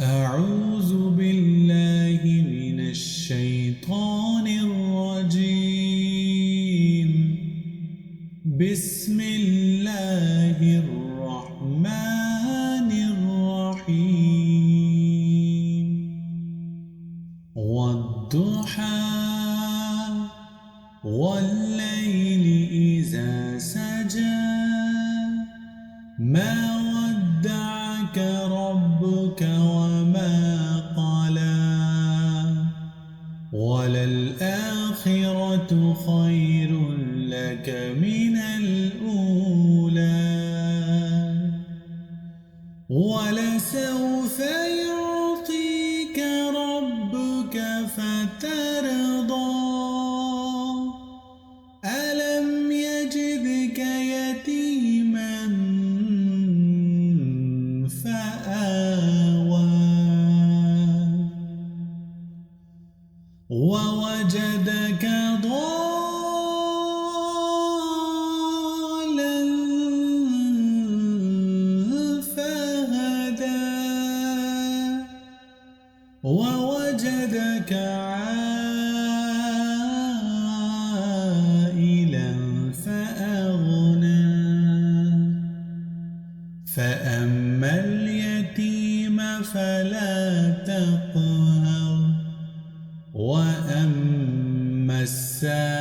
أعوذ بالله من الشيطان الرجيم. بسم الله الرحمن الرحيم. والضحى والليل إذا سجى ما ودعك ربك وما قلى وللآخرة خير لك من الأولى ولسوف يعطيك ربك فترضى ألم يجدك يتيما فآوى ووجدك ضالا فهدى ووجدك عائلا فأغنى فأما اليتيم فلا تقهر وأما السائل